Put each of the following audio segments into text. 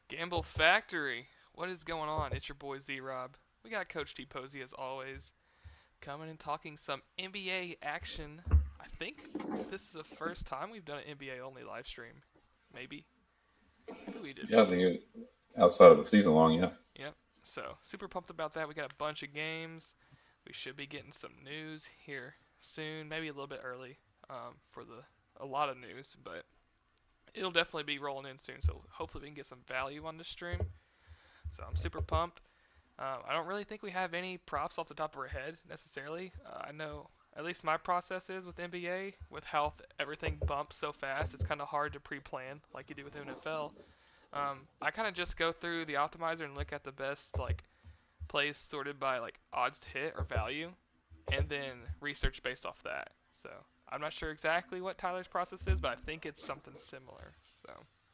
Gamble Factory. What is going on? It's your boy ZROB. We got Coach T Posey as always, coming and talking some NBA action. I think this is the first time we've done an NBA only live stream. Maybe. Maybe we did. Yeah, I think outside of the season long, yeah. Yep. So super pumped about that. We got a bunch of games. We should be getting some news here soon. Maybe a little bit early for a lot of news, but it'll definitely be rolling in soon. So hopefully we can get some value on this stream. So I'm super pumped. I don't really think we have any props off the top of our head necessarily. I know at least my process is with NBA, with how everything bumps so fast, it's kind of hard to pre-plan like you do with NFL. I kind of just go through the optimizer and look at the best like plays sorted by like odds to hit or value, and then research based off that. So I'm not sure exactly what Tyler's process is, but I think it's something similar. So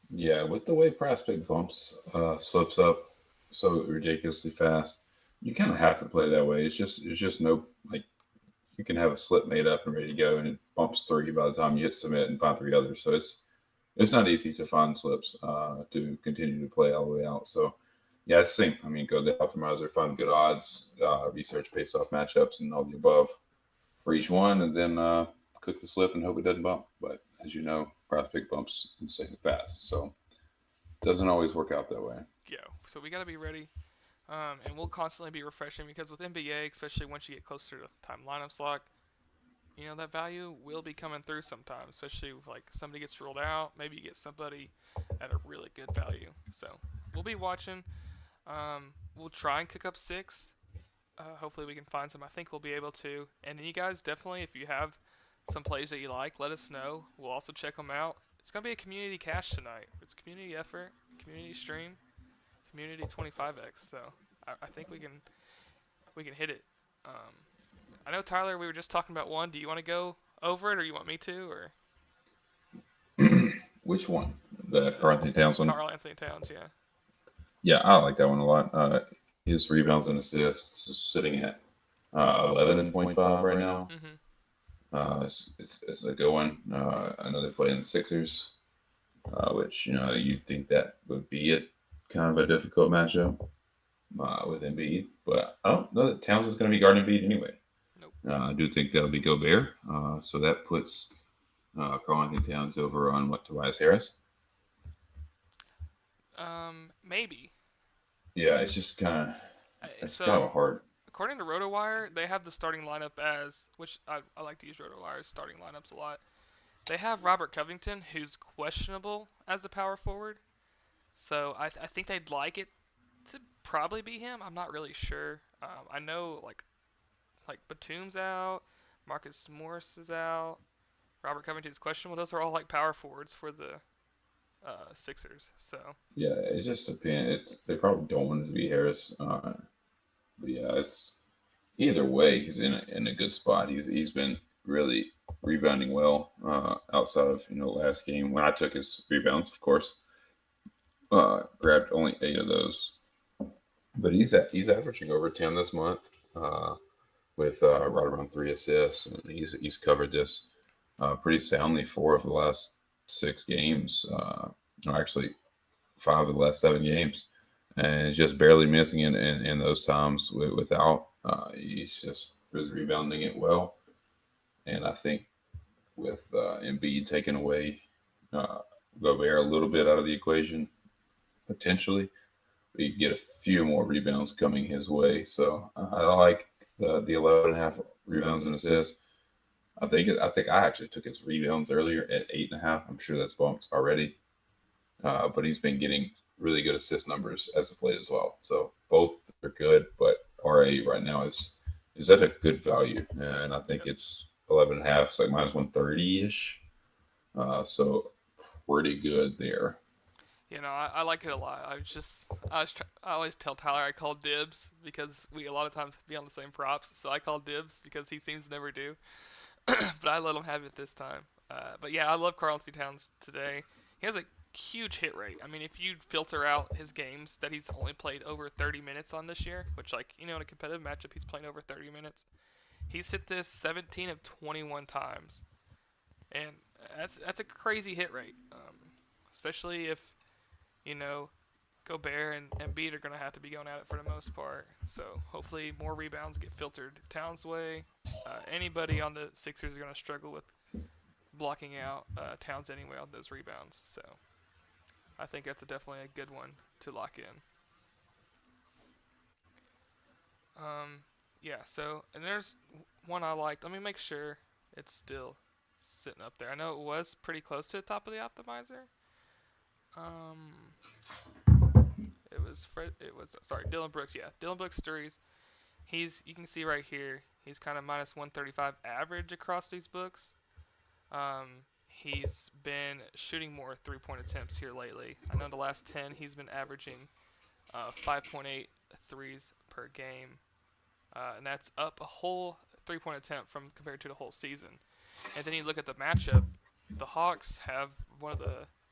Yeah, with the way prospect bumps slips up so ridiculously fast, you kind of have to play that way. It's just no like you can have a slip made up and ready to go, and it bumps 3 by the time you hit submit and find 3 others. So it's not easy to find slips to continue to play all the way out. So yeah, it's the same. I mean, go to the optimizer, find good odds, research based off matchups and all the above for each one, and then cook the slip and hope it doesn't bump. But as you know, prospect bumps insanely fast, so it doesn't always work out that way. yeah, so we got to be ready. And we'll constantly be refreshing because with NBA, especially once you get closer to time lineups lock, that value will be coming through sometimes, especially if like somebody gets ruled out. Maybe you get somebody at a really good value. So we'll be watching. We'll try and cook up 6. Hopefully we can find some. I think we'll be able to. And then you guys definitely, if you have some plays that you like, let us know. We'll also check them out. It's gonna be a community cash tonight. It's community effort, community stream, community 25x. So I think we can hit it. I know Tyler. We were just talking about one. Do you want to go over it, or you want me to, or Which one? The Karl Anthony Towns one? Karl Anthony Towns? Yeah. Yeah, I like that one a lot. His rebounds and assists is sitting at 11.5 right now. It's a good one. I know they play in the Sixers, which you'd think that would be it, kind of a difficult matchup with Embiid, but I don't know that Towns is going to be guarding Embiid anyway. Nope. I do think that'll be Gobert, so that puts Karl Anthony Towns over on Tobias Harris. Maybe. Yeah, it's just kind of kind of hard. According to RotoWire, they have the starting lineup as, which I like to use RotoWire's starting lineups a lot. They have Robert Covington, who's questionable as the power forward. So I think they'd like it to probably be him. I'm not really sure. I know like Batum's out, Marcus Morris is out, Robert Covington's questionable. Those are all like power forwards for the Sixers. So yeah, it just depends. They probably don't want it to be Harris. But yeah, it's either way. He's in a good spot. He's been really rebounding well outside of last game when I took his rebounds, of course. Grabbed only 8 of those, but he's averaging over 10 this month. uh, with right around 3 assists. And he's covered this pretty soundly 4 of the last 6 games. No, actually 5 of the last 7 games, and just barely missing it in those times without. He's just really rebounding it well, and I think with Embiid taking away uh, Gobert a little bit out of the equation, potentially we get a few more rebounds coming his way. So I like the 11.5 rebounds and assists. I think I actually took his rebounds earlier at 8.5. I'm sure that's bumped already, but he's been getting really good assist numbers as of late as well. So both are good, but RA right now is at a good value, and I think it's 11.5. It's like -130 ish. So pretty good there. I like it a lot. I always tell Tyler I call dibs because we a lot of times be on the same props. So I call dibs because he seems to never do. But I let him have it this time. But yeah, I love Karl Anthony Towns today. He has a huge hit rate. I mean, if you filter out his games that he's only played over 30 minutes on this year, which in a competitive matchup he's playing over 30 minutes, he's hit this 17 of 21 times, and that's a crazy hit rate. Especially if you know Gobert and Embiid are going to have to be going at it for the most part. So hopefully more rebounds get filtered Towns' way. Anybody on the Sixers is going to struggle with blocking out Towns anyway on those rebounds. So I think that's definitely a good one to lock in. Yeah, so, and there's one I liked. Let me make sure it's still sitting up there. I know it was pretty close to the top of the optimizer. Dylan Brooks. Yeah, Dylan Brooks threes. You can see right here, he's kind of -135 average across these books. He's been shooting more 3-point attempts here lately. I know the last 10 he's been averaging 5.8 threes per game, and that's up a whole 3-point attempt from compared to the whole season. And then you look at the matchup, the Hawks have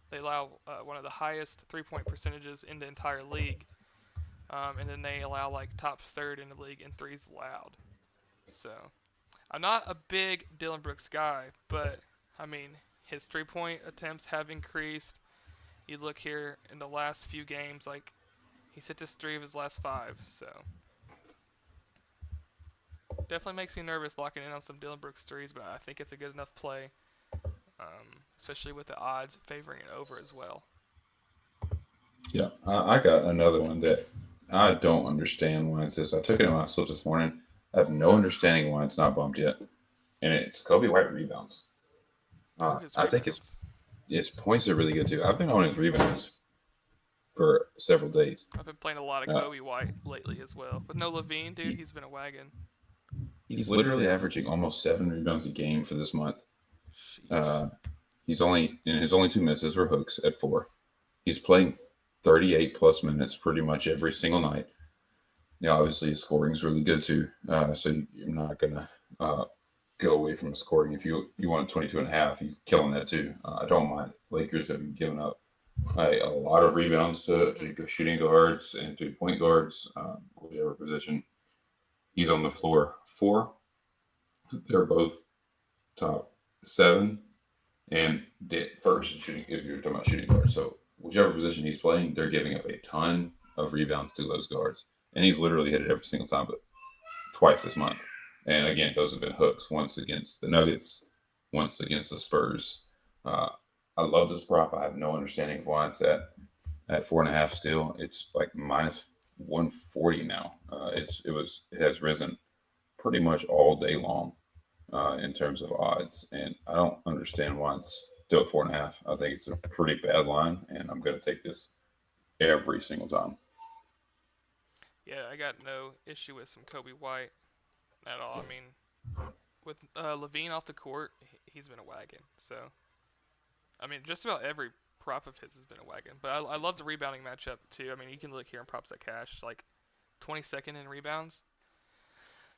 they allow one of the highest 3-point percentages in the entire league, and then they allow top third in the league in threes allowed. So I'm not a big Dylan Brooks guy, but I mean his 3-point attempts have increased. You look here in the last few games, he's hit this 3 of his last 5, so definitely makes me nervous locking in on some Dylan Brooks threes, but I think it's a good enough play, especially with the odds favoring it over as well. Yeah, I got another one that I don't understand why it's this. I took it in my slip this morning. I have no understanding why it's not bumped yet, and it's Coby White rebounds. I think his points are really good too. I've been on his rebounds for several days. I've been playing a lot of Coby White lately as well. With no Levine, dude, he's been a wagon. He's literally averaging almost 7 rebounds a game for this month. His only 2 misses were hooks at 4. He's playing 38 plus minutes pretty much every single night. Now, obviously, his scoring is really good too. So you're not gonna go away from his scoring. If you want 22.5, he's killing that too. I don't mind. Lakers have been giving up a lot of rebounds to shooting guards and to point guards, whichever position. He's on the floor 4. They're both top 7 and dead first shooting if you're talking about shooting guards. So whichever position he's playing, they're giving up a ton of rebounds to those guards. And he's literally hit it every single time, but twice this month. And again, those have been hooks. Once against the Nuggets, once against the Spurs. I love this prop. I have no understanding of why it's at 4.5 still. It's like -140 now. It has risen pretty much all day long in terms of odds, and I don't understand why it's still at 4.5. I think it's a pretty bad line, and I'm going to take this every single time. Yeah, I got no issue with some Coby White at all. I mean, with Levine off the court, he's been a wagon. So, I mean, just about every prop of his has been a wagon. But I love the rebounding matchup too. I mean, you can look here in props at cash, 22nd in rebounds.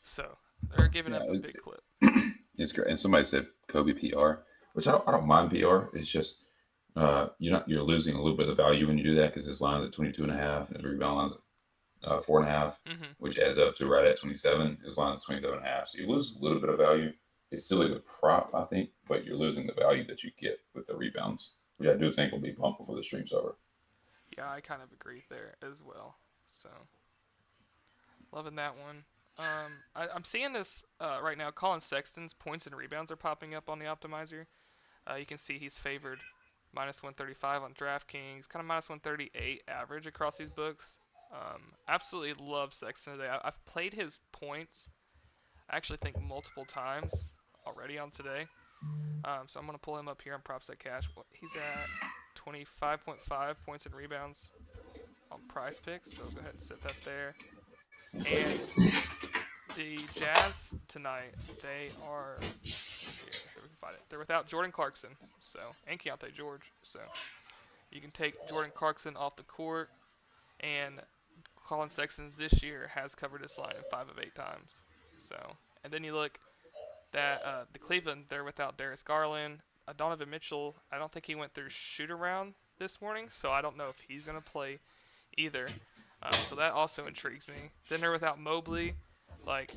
So they're giving up a big clip. It's great. And somebody said Coby PR, which I don't mind PR. It's just you're losing a little bit of value when you do that because his line's at 22.5 and his rebound line's 4.5, Mm-hmm. which adds up to right at 27. As long as 27.5, so you lose a little bit of value. It's still a good prop, I think, but you're losing the value that you get with the rebounds, which I do think will be bumped before the stream's over. Yeah, I kind of agree there as well. So, loving that one. I'm seeing this right now. Collin Sexton's points and rebounds are popping up on the optimizer. You can see he's favored minus 135 on DraftKings, kind of minus 138 average across these books. Absolutely love Sexton today. I've played his points, I actually think multiple times already on today. So I'm going to pull him up here on Props at Cash. He's at 25.5 points and rebounds on Prize Picks, so go ahead and set that there. And the Jazz tonight, they are, here we can find it. They're without Jordan Clarkson, so, and Keontae George, so you can take Jordan Clarkson off the court, and Collin Sexton this year has covered this line 5 of 8 times. So, and then you look that the Cleveland, they're without Darius Garland, Donovan Mitchell. I don't think he went through shoot around this morning, so I don't know if he's gonna play either. So that also intrigues me. Then they're without Mobley, like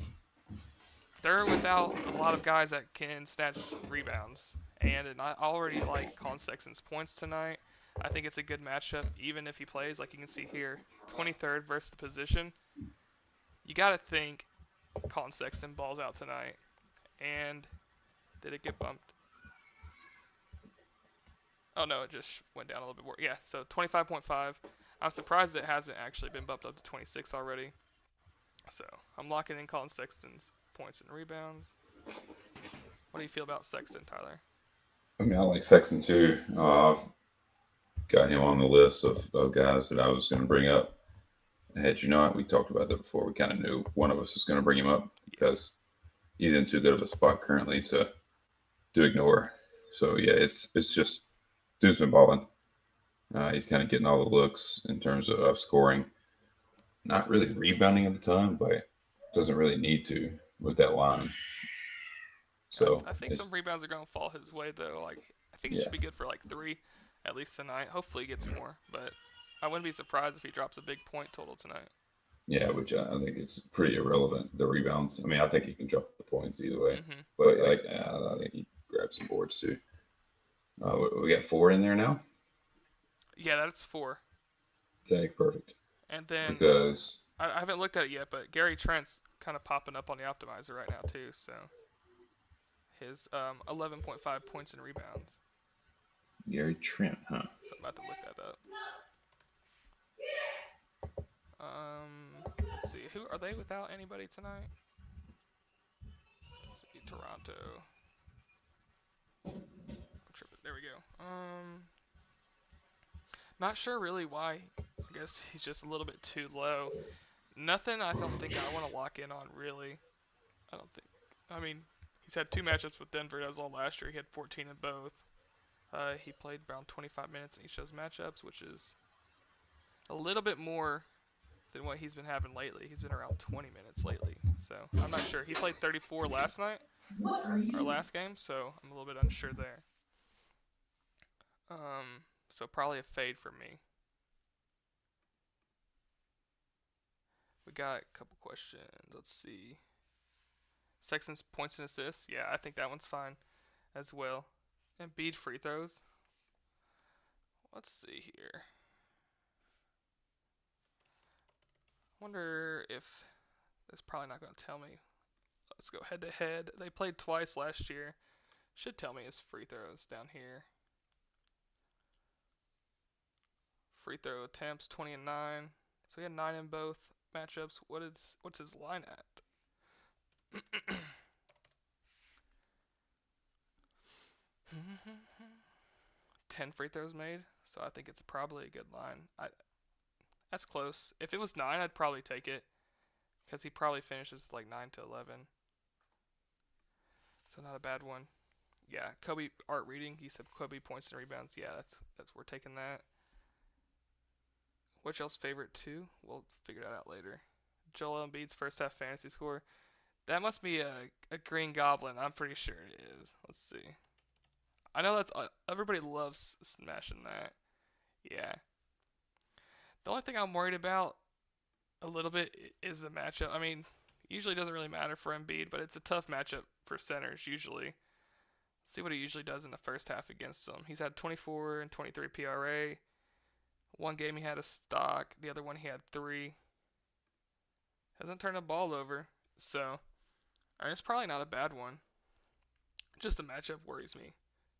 they're without a lot of guys that can snatch rebounds. And I already like Collin Sexton's points tonight. I think it's a good matchup, even if he plays. Like you can see here, 23rd versus the position. You got to think Collin Sexton balls out tonight. And did it get bumped? Oh, no, it just went down a little bit more. Yeah, so 25.5. I'm surprised it hasn't actually been bumped up to 26 already. So I'm locking in Collin Sexton's points and rebounds. What do you feel about Sexton, Tyler? I mean, I like Sexton too. I've got him on the list of guys that I was going to bring up. Had you not, we talked about that before. We kind of knew one of us was going to bring him up because he's in too good of a spot currently to ignore. So yeah, it's just dude's been balling. He's kind of getting all the looks in terms of scoring. Not really rebounding at the time, but doesn't really need to with that line. So I think some rebounds are going to fall his way though. Like I think he should be good for like 3 at least tonight. Hopefully he gets more, but I wouldn't be surprised if he drops a big point total tonight. Yeah, which I think it's pretty irrelevant, the rebounds. I mean, I think he can drop the points either way. Mm-hmm. But like, I think he grabs some boards too. We got 4 in there now. Yeah, that's 4. Okay, perfect. And then because I haven't looked at it yet, but Gary Trent's kind of popping up on the optimizer right now too. So his 11.5 points and rebounds. Gary Trent, huh? So I'm about to look that up. Let's see. Who are they without anybody tonight? Let's see, Toronto. There we go. Not sure really why. I guess he's just a little bit too low. Nothing I don't think I want to lock in on really. I don't think. I mean, he's had 2 matchups with Denver. That was all last year. He had 14 in both. He played around 25 minutes in each of those matchups, which is a little bit more than what he's been having lately. He's been around 20 minutes lately. So I'm not sure. He played 34 last night, our last game, so I'm a little bit unsure there. So probably a fade for me. We got a couple questions. Let's see. Sexton's points and assists. Yeah, I think that one's fine as well. And Embiid free throws. Let's see here. Wonder if that's probably not going to tell me. Let's go head to head. They played twice last year. Should tell me his free throws down here. Free throw attempts 20 and 9. So he had 9 in both matchups. What's his line at? 10 free throws made. So I think it's probably a good line. That's close. If it was 9, I'd probably take it. Because he probably finishes like 9 to 11. So not a bad one. Yeah, Coby art reading. He said Coby points and rebounds. Yeah, that's we're taking that. Which else favorite too? We'll figure that out later. Joel Embiid's first half fantasy score. That must be a Green Goblin. I'm pretty sure it is. Let's see. I know that's everybody loves smashing that. Yeah. The only thing I'm worried about a little bit is the matchup. I mean, usually doesn't really matter for Embiid, but it's a tough matchup for centers usually. Let's see what he usually does in the first half against them. He's had 24 and 23 PRA. One game he had a stock, the other one he had 3. Hasn't turned the ball over, so it's probably not a bad one. Just the matchup worries me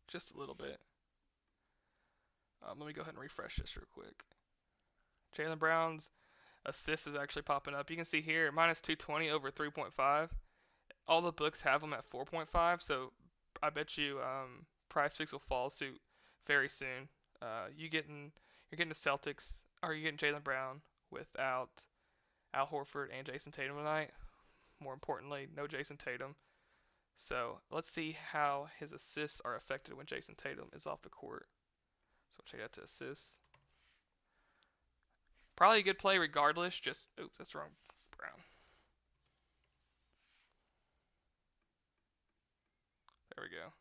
just a little bit. Let me go ahead and refresh this real quick. Jaylen Brown's assist is actually popping up. You can see here minus 220 over 3.5. All the books have them at 4.5, so I bet you Prizepicks will follow suit very soon. You're getting the Celtics, or you're getting Jaylen Brown without Al Horford and Jason Tatum tonight. More importantly, no Jason Tatum. So let's see how his assists are affected when Jason Tatum is off the court. So we'll check that to assists. Probably a good play regardless. Just, oops, that's wrong. Brown. There we go.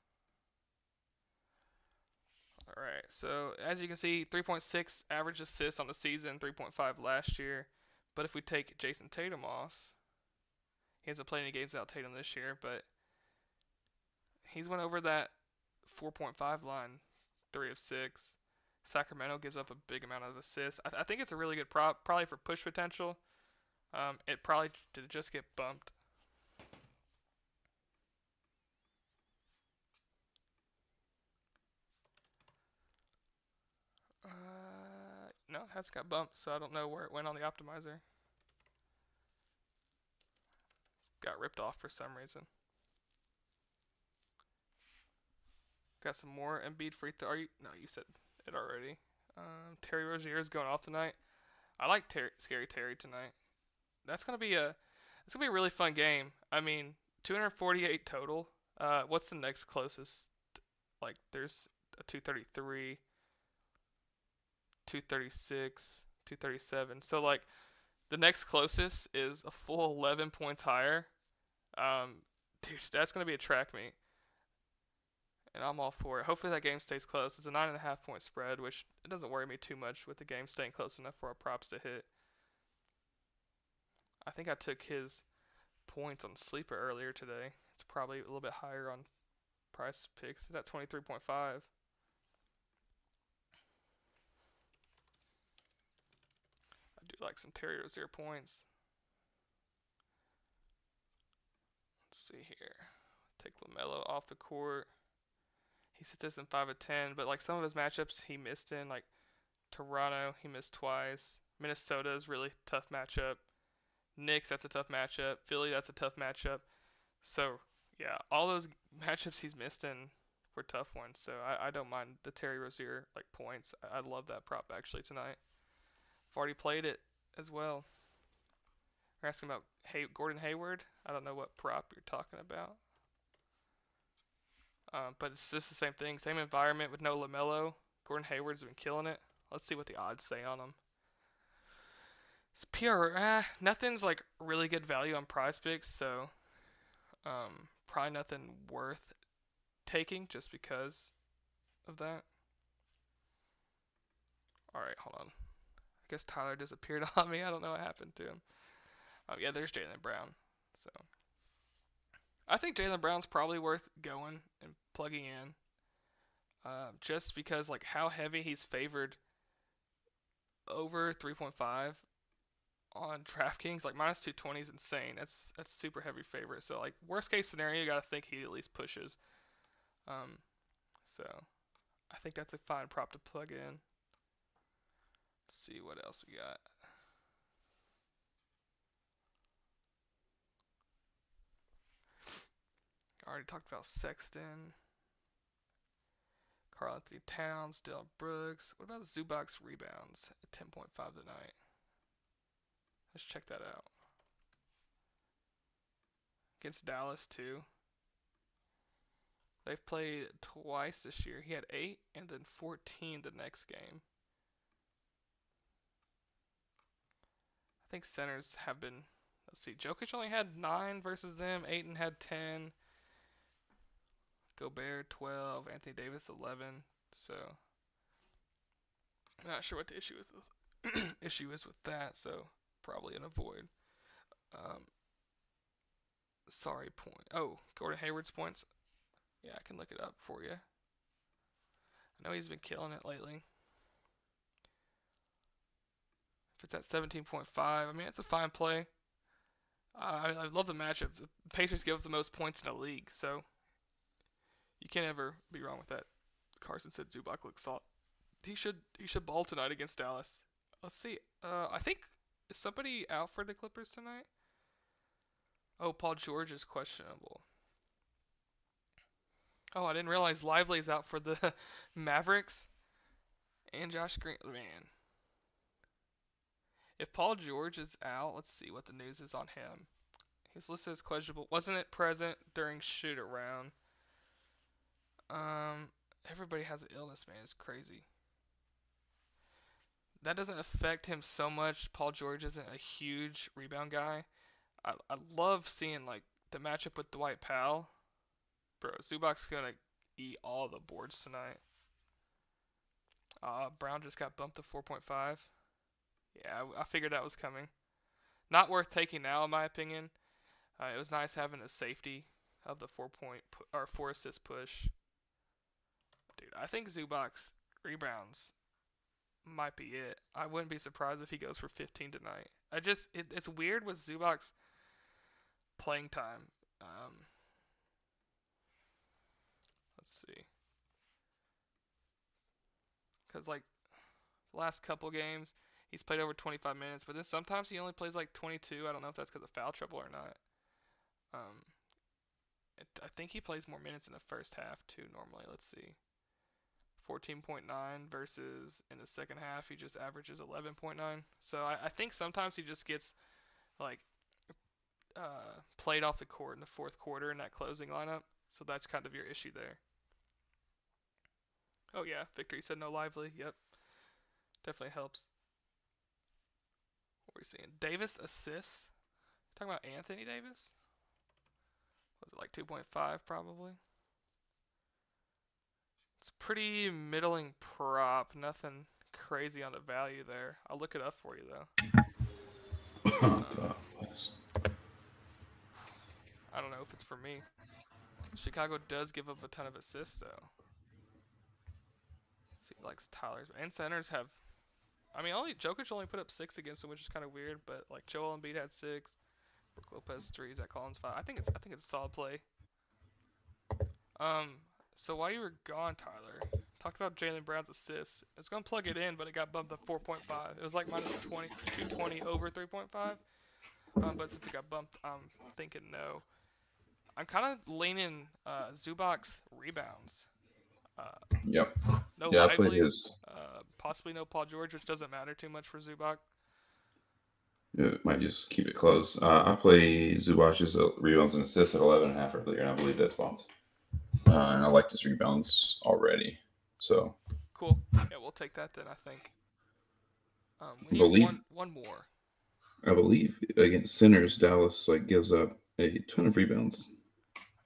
Alright, so as you can see, 3.6 average assists on the season, 3.5 last year. But if we take Jason Tatum off, he hasn't played any games without Tatum this year, but he's went over that 4.5 line, 3 of 6. Sacramento gives up a big amount of assists. I think it's a really good prop, probably for push potential. It probably did just get bumped. No, it has got bumped, so I don't know where it went on the optimizer. It's got ripped off for some reason. Got some more Embiid free throw. No, you said it already. Terry Rozier is going off tonight. I like Scary Terry tonight. That's gonna be a really fun game. I mean, 248 total. What's the next closest? Like, there's a 233, 236, 237. So like, the next closest is a full 11 points higher. Dude, that's gonna be a track meet, and I'm all for it. Hopefully that game stays close. It's a 9.5 point spread, which it doesn't worry me too much with the game staying close enough for our props to hit. I think I took his points on Sleeper earlier today. It's probably a little bit higher on Prizepicks. It's at 23.5. I do like some Terry Rozier points. Let's see here. Take LaMelo off the court. He sits this in 5 of 10, but like some of his matchups he missed in, like Toronto, he missed twice. Minnesota is really tough matchup. Knicks, that's a tough matchup. Philly, that's a tough matchup. So yeah, all those matchups he's missed in were tough ones. So I don't mind the Terry Rozier like points. I love that prop actually tonight. I've already played it as well. You're asking about Gordon Hayward. I don't know what prop you're talking about. But it's just the same thing. Same environment with no LaMelo. Gordon Hayward's been killing it. Let's see what the odds say on him. It's pure. Nothing's like really good value on Prizepicks, so probably nothing worth taking just because of that. Alright, hold on. I guess Tyler disappeared on me. I don't know what happened to him. Oh, yeah, there's Jaylen Brown. So I think Jaylen Brown's probably worth going and plugging in. Just because like how heavy he's favored over 3.5 on DraftKings, like minus 220 is insane. That's super heavy favorite. So like worst case scenario, you gotta think he at least pushes. So I think that's a fine prop to plug in. Let's see what else we got. I already talked about Sexton, Karl-Anthony Towns, Dillon Brooks. What about Zubac's rebounds at 10.5 tonight? Let's check that out. Against Dallas, too. They've played twice this year. He had 8 and then 14 the next game. I think centers have been. Let's see. Jokic only had 9 versus them. Ayton had 10. Gobert 12. Anthony Davis 11. So I'm not sure what the issue is. Issue is with that. So probably an avoid. Um, sorry, point. Oh, Gordon Hayward's points. Yeah, I can look it up for you. I know he's been killing it lately. If it's at 17.5, I mean, it's a fine play. I love the matchup. The Pacers give up the most points in the league, so you can't ever be wrong with that. Carson said Zubac looks solid. He should ball tonight against Dallas. Let's see. I think is somebody out for the Clippers tonight? Oh, Paul George is questionable. Oh, I didn't realize Lively's out for the Mavericks. And Josh Green. Man. If Paul George is out, let's see what the news is on him. He's listed as questionable. Wasn't it present during shoot around? Everybody has an illness, man. It's crazy. That doesn't affect him so much. Paul George isn't a huge rebound guy. I love seeing like the matchup with Dwight Powell. Bro, Zubac's gonna eat all the boards tonight. Brown just got bumped to 4.5. Yeah, I figured that was coming. Not worth taking now, in my opinion. It was nice having a safety of the 4 assist push. Dude, I think Zubac's rebounds might be it. I wouldn't be surprised if he goes for 15 tonight. It's weird with Zubac's playing time. Let's see. Because, like, the last couple games, he's played over 25 minutes, but then sometimes he only plays like 22. I don't know if that's because of foul trouble or not. I think he plays more minutes in the first half, too, normally. Let's see. 14.9 versus in the second half, he just averages 11.9. So I think sometimes he just gets, like, played off the court in the fourth quarter in that closing lineup. So that's kind of your issue there. Oh, yeah, Victor, you said no Lively. Yep. Definitely helps. What are we seeing? Davis assists. Talking about Anthony Davis? Was it like 2.5 probably? It's pretty middling prop. Nothing crazy on the value there. I'll look it up for you though. God bless. I don't know if it's for me. Chicago does give up a ton of assists though. So he likes Tyler's. And centers have, I mean, Jokic only put up 6 against him, which is kind of weird. But like Joel Embiid had 6, Brook Lopez 3, Zach Collins 5. I think it's a solid play. So while you were gone, Tyler, talked about Jaylen Brown's assists. It's gonna plug it in, but it got bumped to 4.5. It was like minus 220 over 3.5. But since it got bumped, I'm thinking no. I'm kind of leaning Zubac's rebounds. Yep. No Yeah, Lively, I played his. possibly no Paul George, which doesn't matter too much for Zubac. It might just keep it close. I play Zubac's rebounds and assists at 11.5 earlier, and I believe that's bumped. And I like his rebounds already. So cool. Yeah, we'll take that then. I think. We need one more. I believe against Sinners, Dallas gives up a ton of rebounds.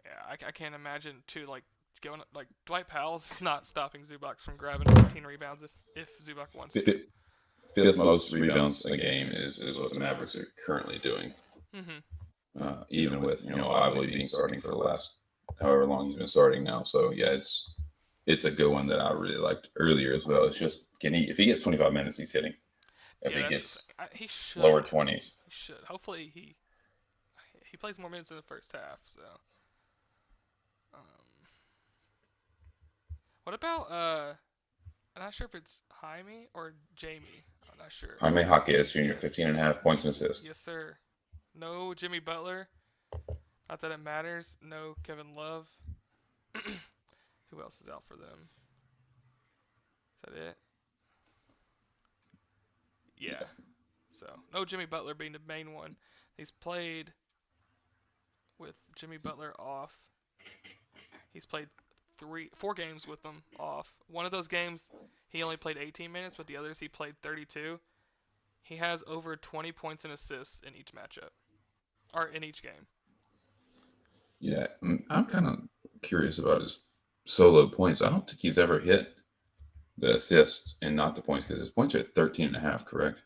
Yeah, I can't imagine too going like Dwight Powell's not stopping Zubac from grabbing 15 rebounds if Zubac wants to. Fifth most rebounds a game is what the Mavericks are currently doing. Mm-hmm. Even with Lively being starting for the last however long he's been starting now. So yeah, it's a good one that I really liked earlier as well. It's just if he gets 25 minutes, he's hitting. If he gets he should, lower 20s, he should. Hopefully he plays more minutes in the first half. So, what about I'm not sure if it's Jaime or Jamie. I'm not sure. Jaime Jaquez Jr. 15.5 points and assists. Yes, sir. No Jimmy Butler. Not that it matters. No Kevin Love. Who else is out for them? Is that it? Yeah. So, no Jimmy Butler being the main one. He's played with Jimmy Butler off. He's played 4 games with them off. One of those games, he only played 18 minutes, but the others he played 32. He has over 20 points and assists in each matchup. Or in each game. Yeah, I'm kind of curious about his solo points. I don't think he's ever hit the assist and not the points because his points are 13.5, correct?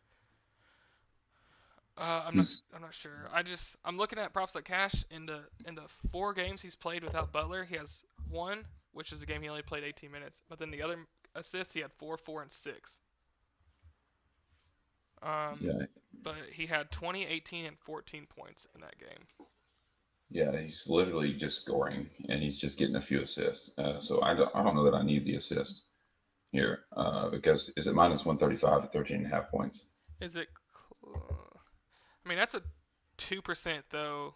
I'm not. He's I'm not sure. I'm looking at props like cash in the 4 games he's played without Butler. He has one, which is a game he only played 18 minutes. But then the other assists he had 4, 4, and 6. yeah, But he had 20, 18, and 14 points in that game. yeah, he's literally just scoring, and he's just getting a few assists. So I don't know that I need the assist here because is it minus 135 at 13.5 points? Is it? I mean, that's a 2% though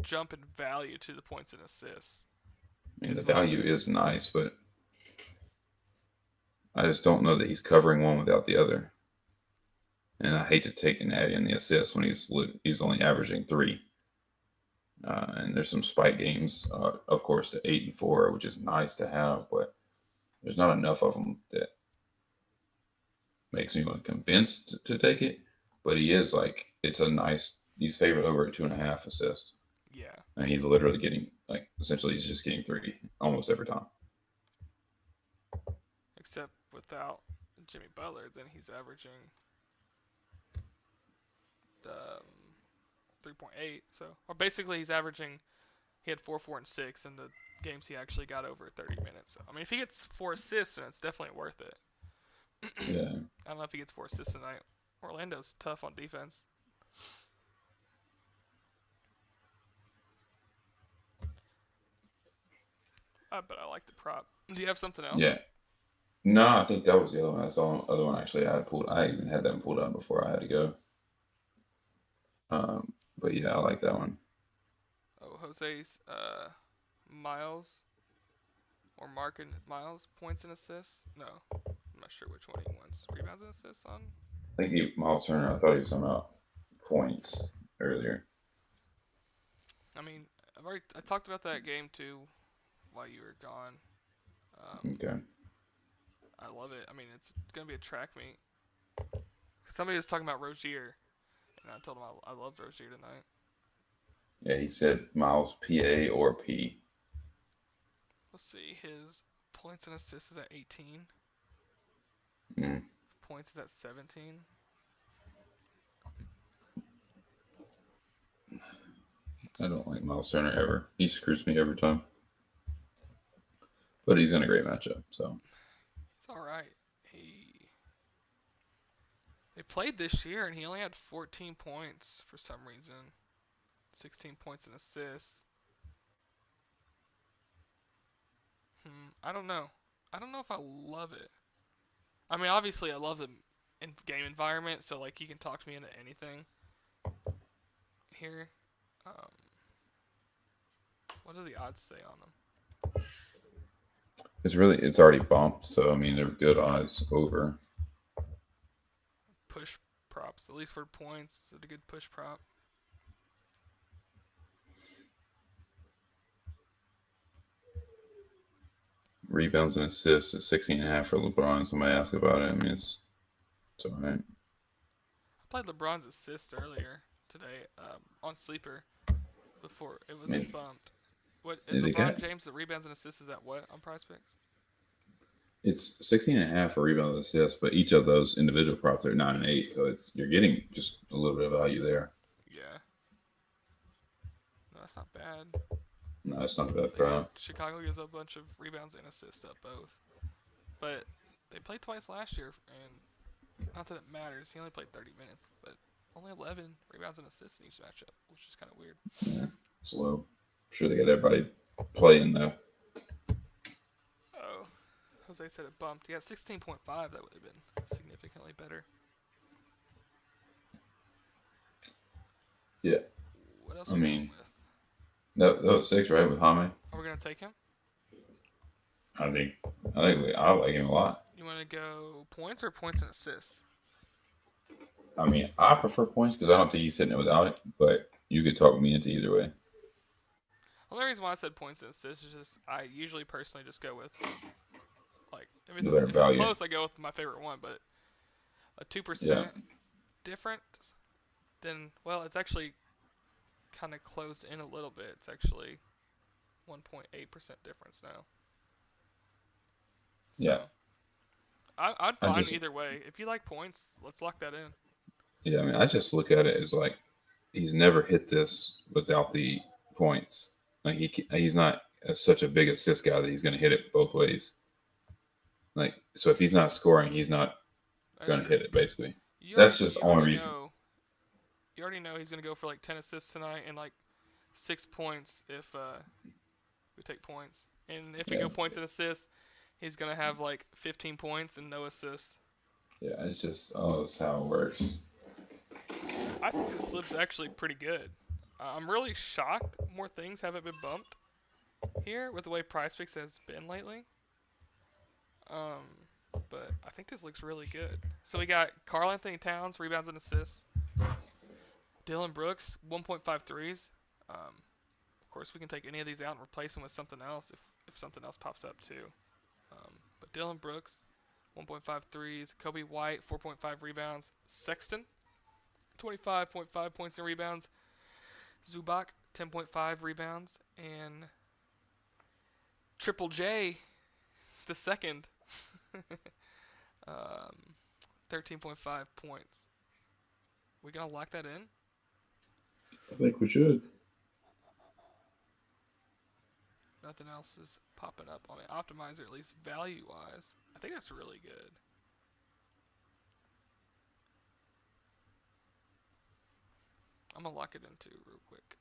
jump in value to the points and assists. I mean, the value is nice, but I just don't know that he's covering one without the other. And I hate to take and add in the assists when he's only averaging 3. And there's some spike games, of course, to 8 and 4, which is nice to have, but there's not enough of them that makes me convinced to take it. But he is like, he's favored over at 2.5 assists. Yeah. And he's literally getting, essentially, he's just getting 3 almost every time. Except without Jimmy Butler, then he's averaging 3.8. So, or basically, he's averaging. He had 4, 4, and 6 in the games he actually got over 30 minutes. So, I mean, if he gets 4 assists, then it's definitely worth it. Yeah. I don't know if he gets 4 assists tonight. Orlando's tough on defense. But I like the prop. Do you have something else? Yeah. No, I think that was the other one. That's the other one actually I had pulled. I even had that one pulled up before I had to go. But yeah, I like that one. Oh, Jose's Miles or Markin Miles points and assists. No, I'm not sure which one he wants. Rebounds and assists on. I think Miles Turner. I thought he was talking about points earlier. I mean, I talked about that game too while you were gone. Okay. I love it. I mean, it's gonna be a track meet. Somebody was talking about Rozier, and I told him I loved Rozier tonight. Yeah, he said Miles PA or P. Let's see. His points and assists is at 18. Mm. His points is at 17. I don't like Miles Turner ever. He screws me every time. But he's in a great matchup, so. It's all right. They played this year, and he only had 14 points for some reason. 16 points and assists. I don't know. I don't know if I love it. I mean, obviously, I love the game environment, so like he can talk to me into anything. Here, what do the odds say on them? It's already bumped, so I mean they're good odds over. Push props, at least for points, it's a good push prop. Rebounds and assists at 16.5 for LeBron. Somebody asked about it. I mean it's all right. I played LeBron's assists earlier today on Sleeper before it was bumped. What is LeBron James? The rebounds and assists is at what on Prizepicks? It's 16.5 for rebounds and assists, but each of those individual props are 9 and 8, so you're getting just a little bit of value there. Yeah. No, that's not bad. No, that's not a bad prop. Chicago gives a bunch of rebounds and assists at both, but they played twice last year, and not that it matters. He only played 30 minutes, but only 11 rebounds and assists in each matchup, which is kind of weird. Yeah, slow. I'm sure they got everybody playing though. Oh, Jose said it bumped. Yeah, 16.5. That would have been significantly better. Yeah. What else are we going with? That was 6, right, with Jaime? Are we gonna take him? I like him a lot. You want to go points or points and assists? I mean, I prefer points because I don't think he's hitting it without it, but you could talk me into either way. The only reason why I said points and assists is just I usually personally just go with like if it's close, I go with my favorite one, but a 2% different, then it's actually kind of closed in a little bit. It's actually 1.8% difference now. So, yeah. I'd find either way. If you like points, let's lock that in. Yeah, I mean, I just look at it as like he's never hit this without the points. Like he's not such a big assist guy that he's going to hit it both ways. Like so, if he's not scoring, he's not That's going to true. hit it. Basically, You that's already just the you only already reason. know you already know he's gonna go for like 10 assists tonight and like 6 points if we take points. And if we Yeah, go points and assists, he's gonna have like 15 points and no assists. yeah, it's just that's how it works. I think this slip's actually pretty good. I'm really shocked more things haven't been bumped here with the way Prize Picks has been lately. Um, but I think this looks really good. So we got Karl Anthony Towns, rebounds and assists. Dylan Brooks, 1.5 threes. Of course, we can take any of these out and replace them with something else if something else pops up too. But Dylan Brooks, 1.5 threes. Coby White, 4.5 rebounds. Sexton, 25.5 points and rebounds. Zubac, 10.5 rebounds. And Triple J, the second, um, 13.5 points. We gonna lock that in? I think we should. Nothing else is popping up on the optimizer, at least value wise. I think that's really good. I'm gonna lock it in too, real quick.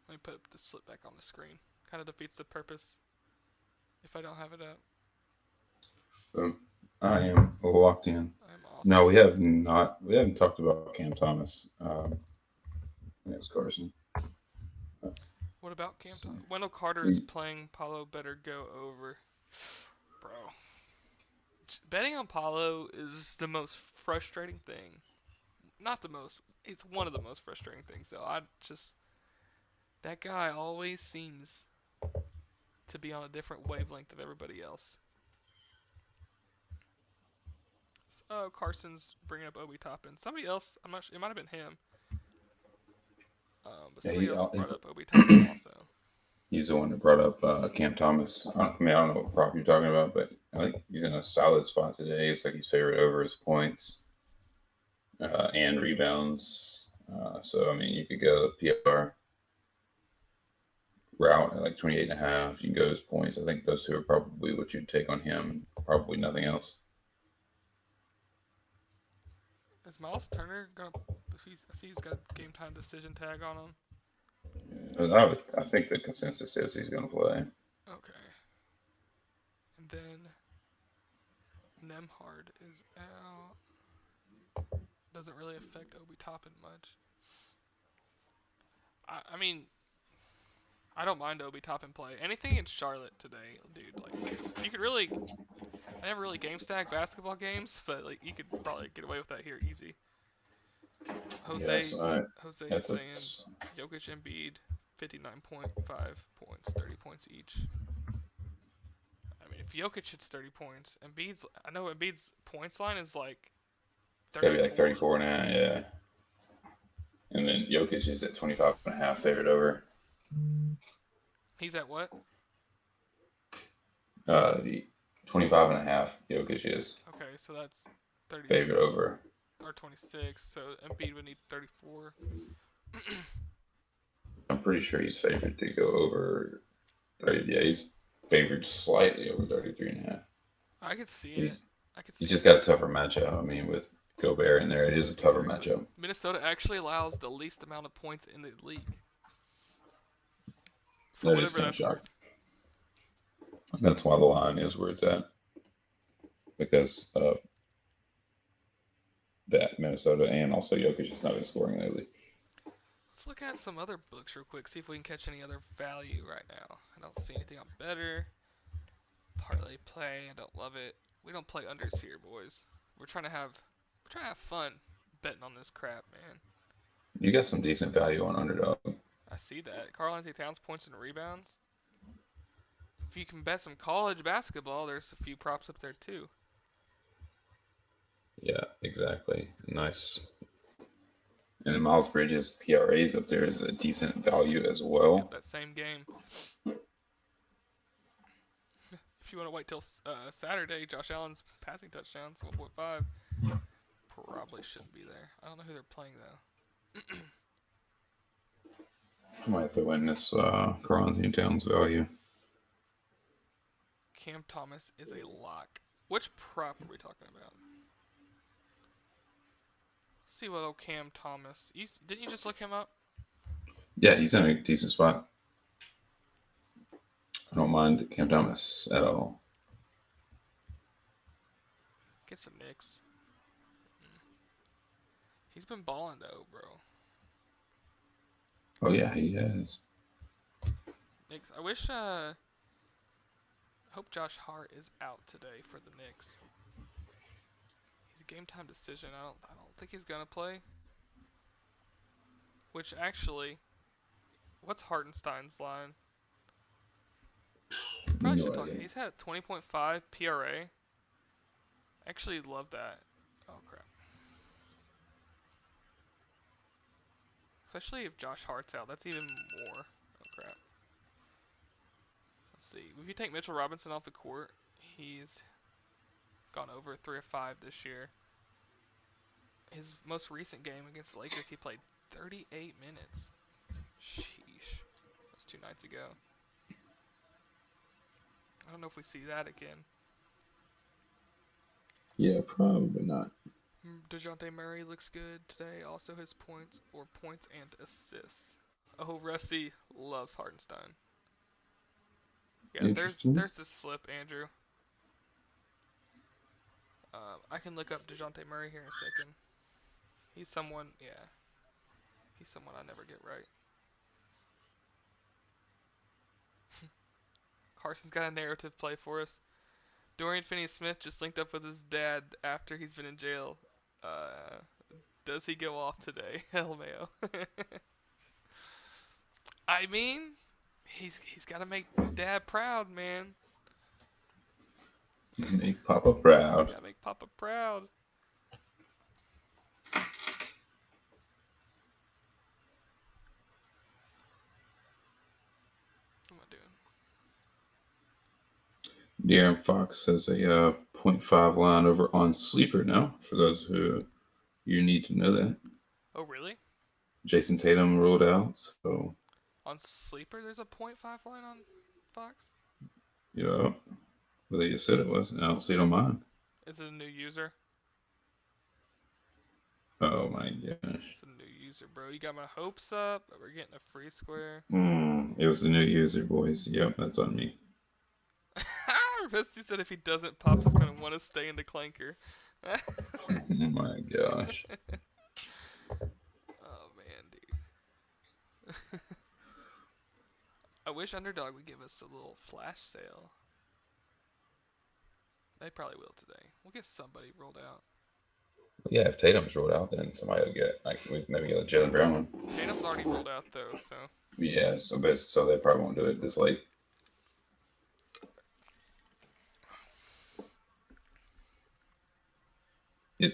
Let me put the slip back on the screen. Kind of defeats the purpose if I don't have it up. I am locked in. I'm awesome. No, we have not. We haven't talked about Cam Thomas. Next Carson. What about Cam Thomas? Wendell Carter is playing. Paulo better go over. Bro. Betting on Paulo is the most frustrating thing. Not the most. It's one of the most frustrating things, though. That guy always seems to be on a different wavelength of everybody else. So, Carson's bringing up Obi Toppin. Somebody else, I'm not sure, it might have been him. But somebody else brought up Obi Toppin also. He's the one that brought up Cam Thomas. I don't know what prop you're talking about, but I think he's in a solid spot today. It's like he's favored over his points and rebounds. So, I mean, you could go PR route at like 28.5. You can go his points. I think those two are probably what you'd take on him. Probably nothing else. Is Miles Turner gonna? I see he's got a game time decision tag on him. I think the consensus is he's going to play. Okay. And then Nemhard is out. Doesn't really affect Obi Toppin much. I mean, I don't mind Obi Toppin play. Anything in Charlotte today, dude. Like, you could really. I never really game stack basketball games, but like you could probably get away with that here easy. Jose is saying Jokic, Embiid, 59.5 points, 30 points each. I mean, if Jokic hits 30 points, I know Embiid's points line is like 34. It's got to be like 34 now, yeah. And then Jokic is at 25.5, favored over. He's at what? The 25.5 Jokic is. Okay, so that's 30. Favored over. Or 26, so Embiid would need 34. I'm pretty sure he's favored to go over 30. Yeah, he's favored slightly over 33.5. I could see it. He just got a tougher matchup. I mean, with Gobert in there, it is a tougher matchup. Minnesota actually allows the least amount of points in the league. That is kind of shocking. That's why the line is where it's at. Because of that Minnesota and also Jokic is not been scoring lately. Let's look at some other books real quick, see if we can catch any other value right now. I don't see anything on Betr. Parlayplay, I don't love it. We don't play unders here, boys. We're trying to have fun betting on this crap, man. You got some decent value on Underdog. I see that. Karl Anthony Towns points and rebounds. If you can bet some college basketball, there's a few props up there too. Yeah, exactly. Nice. And then Miles Bridges PRAs up there is a decent value as well. Yep, that same game. If you want to wait till Saturday, Josh Allen's passing touchdowns, 1.5. Probably shouldn't be there. I don't know who they're playing though. I might throw in this Carl Towns value. Cam Thomas is a lock. Which prop are we talking about? Let's see what old Cam Thomas. Didn't you just look him up? Yeah, he's in a decent spot. I don't mind Cam Thomas at all. Get some Knicks. He's been balling though, bro. Oh yeah, he has. Knicks. I wish. Hope Josh Hart is out today for the Knicks. He's a game time decision. I don't think he's gonna play. Which actually, what's Hartenstein's line? Probably should talk. He's had 20.5 PRA. Actually, love that. Oh crap. Especially if Josh Hart's out, that's even more. Oh crap. Let's see. If you take Mitchell Robinson off the court, he's gone over 3 of 5 this year. His most recent game against the Lakers, he played 38 minutes. Sheesh. That's 2 nights ago. I don't know if we see that again. Yeah, probably not. DeJounte Murray looks good today. Also his points and assists. Oh, Rusty loves Hartenstein. Yeah, there's the slip, Andrew. I can look up DeJounte Murray here in a second. He's someone I never get right. Carson's got a narrative play for us. Dorian Finney-Smith just linked up with his dad after he's been in jail. Does he go off today? Hell, Mayo. I mean, he's got to make Dad proud, man. Make Papa proud. He's got to make Papa proud. What am I doing? De'Aaron Fox has a 0.5 line over on Sleeper now, for those who you need to know that. Oh, really? Jason Tatum ruled out, so... On Sleeper, there's a 0.5 line on Fox? Yeah. Well, they just said it was, and I don't see it on mine. Is it a new user? Oh, my gosh. It's a new user, bro. You got my hopes up. We're getting a free square. It was a new user, boys. Yep, that's on me. Rusty said if he doesn't pop, he's going to want to stay in the clanker. Oh, my gosh. Oh, man, dude. I wish Underdog would give us a little flash sale. They probably will today. We'll get somebody rolled out. Yeah, if Tatum's rolled out, then somebody will get, maybe get a Jaylen Brown one. Tatum's already rolled out, though, so. Yeah, so they probably won't do it this late. There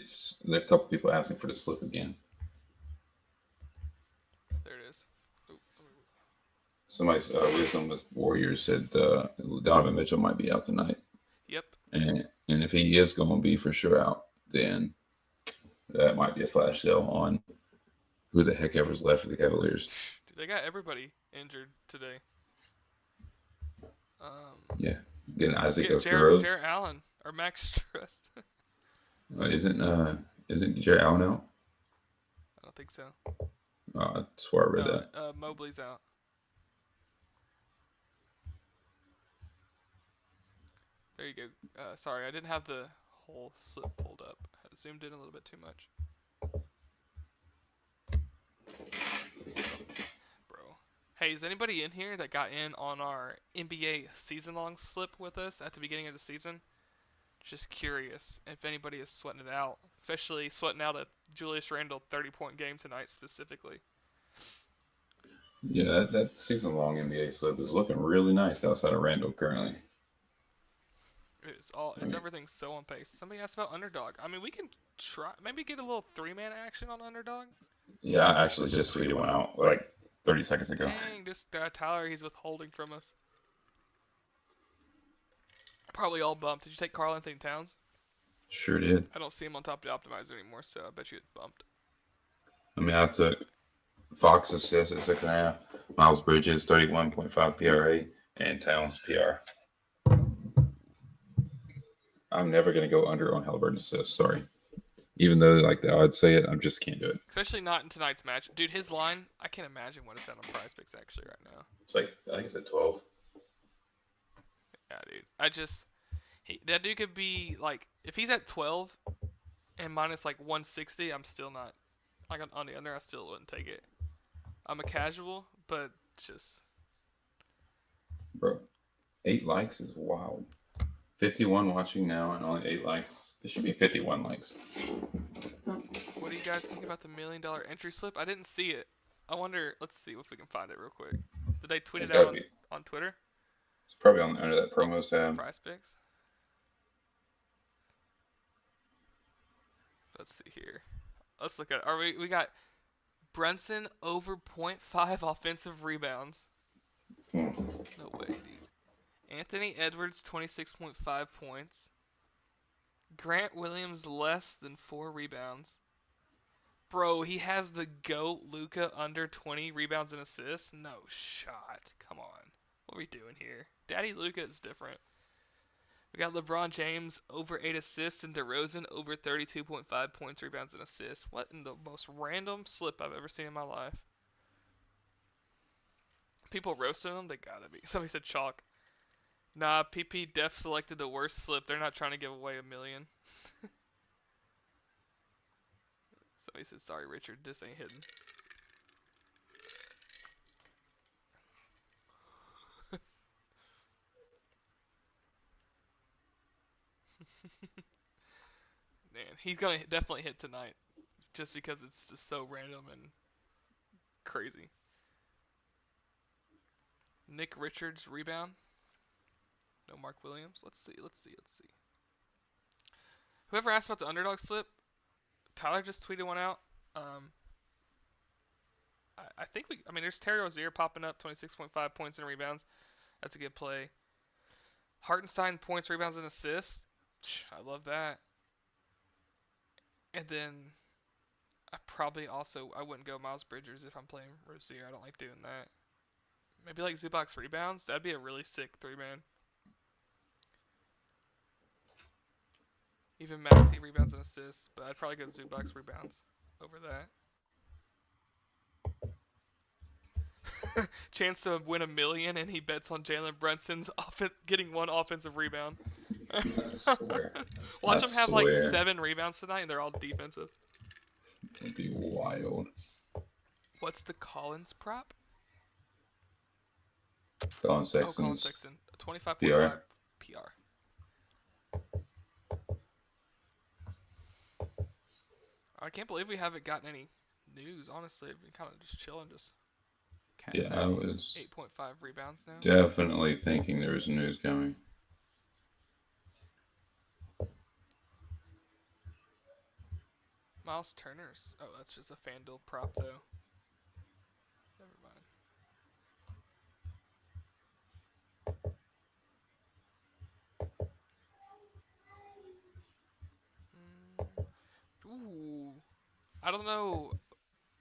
are a couple people asking for the slip again. There it is. Somebody's Wisdom with Warriors said Donovan Mitchell might be out tonight. Yep. And if he is going to be for sure out, then that might be a flash sale on who the heck ever's left for the Cavaliers. Dude, they got everybody injured today. Yeah. Getting Isaac Okoro. Jarrett Allen or Max Trust. Isn't Jarrett Allen out? I don't think so. I swear I read that. Mobley's out. There you go. Sorry, I didn't have the whole slip pulled up. I zoomed in a little bit too much. Bro. Hey, is anybody in here that got in on our NBA season-long slip with us at the beginning of the season? Just curious if anybody is sweating it out, especially sweating out a Julius Randle 30-point game tonight specifically. Yeah, that season-long NBA slip is looking really nice outside of Randle currently. It's everything so on pace. Somebody asked about Underdog. I mean, we can try maybe get a little 3-man action on Underdog. Yeah, I actually just tweeted one out like 30 seconds ago. Dang, this Tyler, he's withholding from us. Probably all bumped. Did you take Karl-Anthony Towns? Sure did. I don't see him on top of the optimizer anymore, so I bet you it's bumped. I mean, I took Fox assist at 6.5, Miles Bridges 31.5 PRA, and Towns PR. I'm never going to go under on Halliburton assists. Sorry. Even though like the odds say it, I just can't do it. Especially not in tonight's match. Dude, his line, I can't imagine what it's at on Prizepicks actually right now. It's like, I think it's at 12. Yeah, dude. That dude could be like, if he's at 12 and minus like 160, I'm still not, like on the under, I still wouldn't take it. I'm a casual, but just. Bro, 8 likes is wild. 51 watching now and only 8 likes. There should be 51 likes. What do you guys think about the $1 million entry slip? I didn't see it. I wonder, let's see if we can find it real quick. Did they tweet it out on Twitter? It's probably under that promos tab. Prizepicks. Let's see here. Let's look at it. We got Brunson over 0.5 offensive rebounds. No way, dude. Anthony Edwards 26.5 points. Grant Williams less than 4 rebounds. Bro, he has the GOAT Luka under 20 rebounds and assists? No shot. Come on. What are we doing here? Daddy Luka is different. We got LeBron James over 8 assists and DeRozan over 32.5 points, rebounds, and assists. What in the most random slip I've ever seen in my life? People roasting them? They gotta be. Somebody said chalk. Nah, PP Def selected the worst slip. They're not trying to give away $1 million. Somebody said, sorry, Richard, this ain't hidden. Man, he's gonna definitely hit tonight, just because it's just so random and crazy. Nick Richards rebound. No Mark Williams. Let's see. Whoever asked about the underdog slip, Tyler just tweeted one out. I think there's Terry Rozier popping up, 26.5 points and rebounds. That's a good play. Hartenstein points, rebounds, and assists. I love that. And then I wouldn't go Miles Bridges if I'm playing Rozier. I don't like doing that. Maybe like Zubac rebounds. That'd be a really sick 3-man. Even Maxey rebounds and assists, but I'd probably go Zubac rebounds over that. Chance to win $1 million, and he bets on Jaylen Brunson's getting 1 offensive rebound. I swear. Watch him have like 7 rebounds tonight, and they're all defensive. It'd be wild. What's the Collins prop? Collin Sexton. Oh, Collin Sexton. 25.5 PR. I can't believe we haven't gotten any news, honestly. I've been kind of just chilling, I was 8.5 rebounds now. Definitely thinking there was news coming. Miles Turner's. Oh, that's just a FanDuel prop, though. Never mind. Ooh. I don't know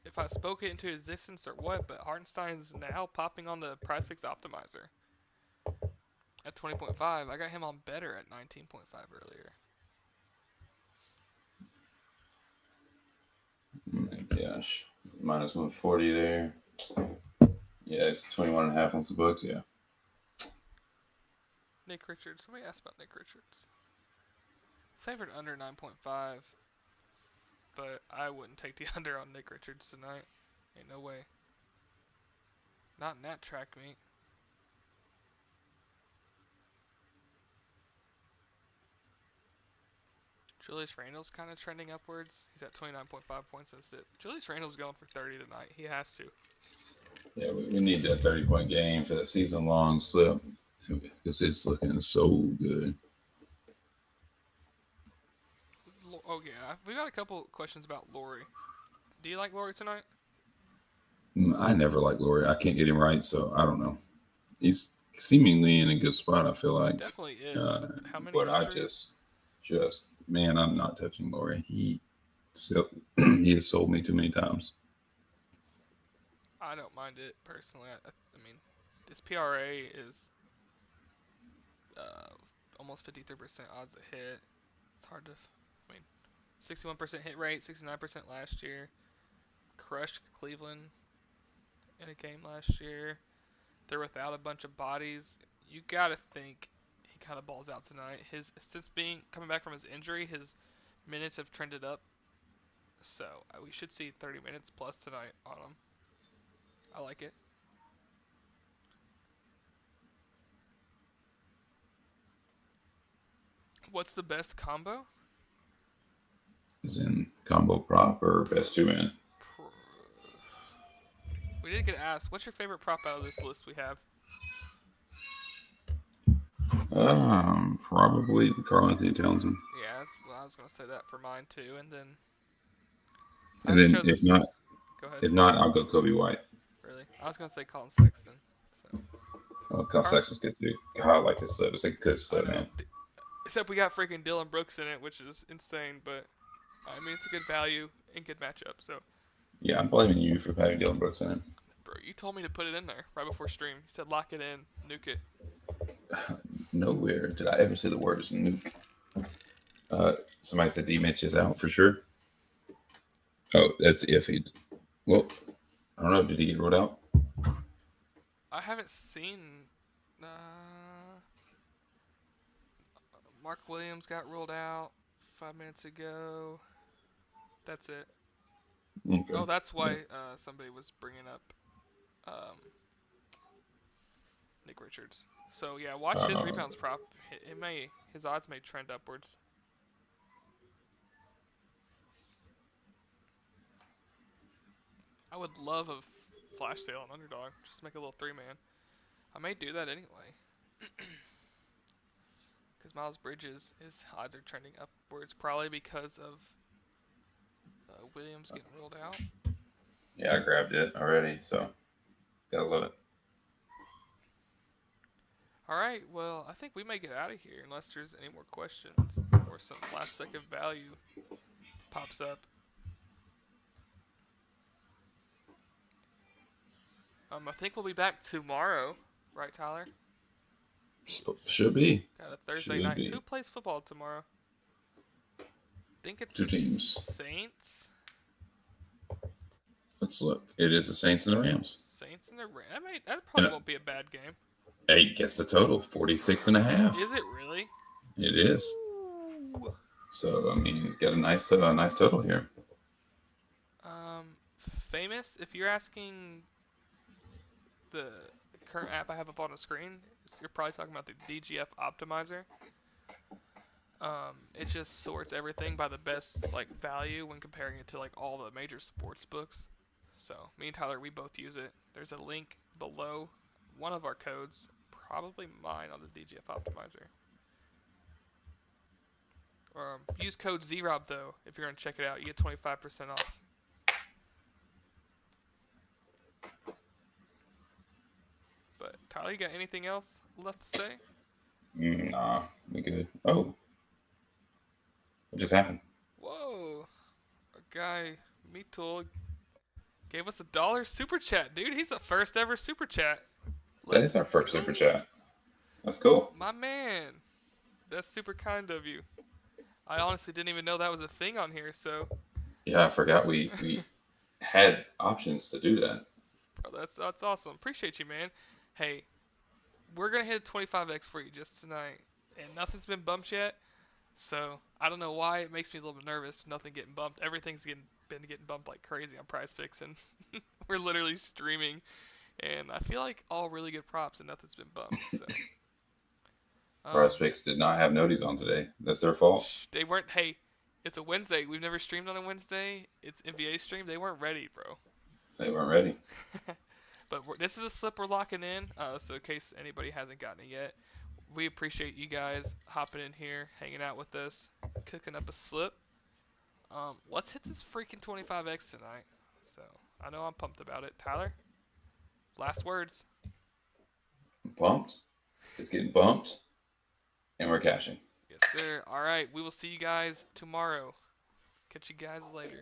if I spoke it into existence or what, but Hartenstein's now popping on the Prizepicks optimizer at 20.5. I got him on Betr at 19.5 earlier. Oh my gosh. Minus 140 there. Yeah, it's 21.5 on the books, yeah. Nick Richards. Somebody asked about Nick Richards. He's favored under 9.5. But I wouldn't take the under on Nick Richards tonight. Ain't no way. Not in that track meet. Julius Randle's kind of trending upwards. He's at 29.5 points. That's it. Julius Randle's going for 30 tonight. He has to. Yeah, we need that 30-point game for that season-long slip because it's looking so good. Oh, yeah. We got a couple questions about Laurie. Do you like Laurie tonight? I never like Laurie. I can't get him right, so I don't know. He's seemingly in a good spot, I feel like. Definitely is. How many but injuries? I just man, I'm not touching Laurie. He has sold me too many times. I don't mind it personally. I mean, this PRA is uh, almost 53% odds to hit. It's hard to. I mean, 61% hit rate, 69% last year. Crushed Cleveland in a game last year. They're without a bunch of bodies. You gotta think he kind of balls out tonight. His since being coming back from his injury, his minutes have trended up. So we should see 30 minutes plus tonight on him. I like it. What's the best combo? Is in combo prop or best two man? We did get asked, what's your favorite prop out of this list we have? Probably Karl-Anthony Townsend. Yeah, I was gonna say that for mine too, and then. And then if not, go ahead. If not, I'll go Coby White. Really, I was gonna say Collin Sexton. So. Oh, Collin Sexton's good too. God, I like this slip. It's a good slip, man. Except we got freaking Dillon Brooks in it, which is insane. But I mean, it's a good value and good matchup. So. Yeah, I'm blaming you for having Dillon Brooks in it. Bro, you told me to put it in there right before stream. You said lock it in, nuke it. Nowhere did I ever say the words nuke. Somebody said D Mitch is out for sure. Oh, that's iffy. Well, I don't know. Did he get ruled out? I haven't seen. Mark Williams got ruled out 5 minutes ago. That's it. Okay. Oh, that's why somebody was bringing up Nick Richards. So yeah, watch his rebounds prop. His odds may trend upwards. I would love a flash sale on Underdog. Just make a little 3-man. I may do that anyway. Because Miles Bridges, his odds are trending upwards, probably because of Williams getting ruled out. Yeah, I grabbed it already, so gotta love it. All right, well, I think we may get out of here unless there's any more questions or some last-second value pops up. I think we'll be back tomorrow, right, Tyler? Should be. Got a Thursday night. Who plays football tomorrow? I think it's two teams. Saints. Let's look. It is the Saints and the Rams. Saints and the Rams. That probably won't be a bad game. Hey, guess the total, 46.5. Is it really? It is. Ooh. So, I mean, he's got a nice total here. Famous, if you're asking the current app I have up on the screen, you're probably talking about the DGF optimizer. It just sorts everything by the best value when comparing it to all the major sports books. So me and Tyler, we both use it. There's a link below one of our codes, probably mine on the DGF optimizer. Use code ZROB though if you're gonna check it out. You get 25% off. But Tyler, you got anything else left to say? Nah, we good. Oh, what just happened? Whoa, a guy, Meetool, gave us $1 super chat, dude. He's the first ever super chat. That is our first super chat. That's cool. My man, that's super kind of you. I honestly didn't even know that was a thing on here, so. Yeah, I forgot we had options to do that. Bro, that's awesome. Appreciate you, man. Hey, we're going to hit 25x for you just tonight, and nothing's been bumped yet, so I don't know why it makes me a little bit nervous, nothing getting bumped. Everything's been getting bumped like crazy on Prizepicks, and we're literally streaming, and I feel like all really good props, and nothing's been bumped, so. Prizepicks did not have noties on today. That's their fault. They weren't. Hey, it's a Wednesday. We've never streamed on a Wednesday. It's NBA stream. They weren't ready, bro. They weren't ready. But this is a slip we're locking in, so in case anybody hasn't gotten it yet, we appreciate you guys hopping in here, hanging out with us, cooking up a slip. Let's hit this freaking 25x tonight. So I know I'm pumped about it. Tyler, last words. I'm pumped. It's getting bumped, and we're cashing. Yes, sir. All right, we will see you guys tomorrow. Catch you guys later.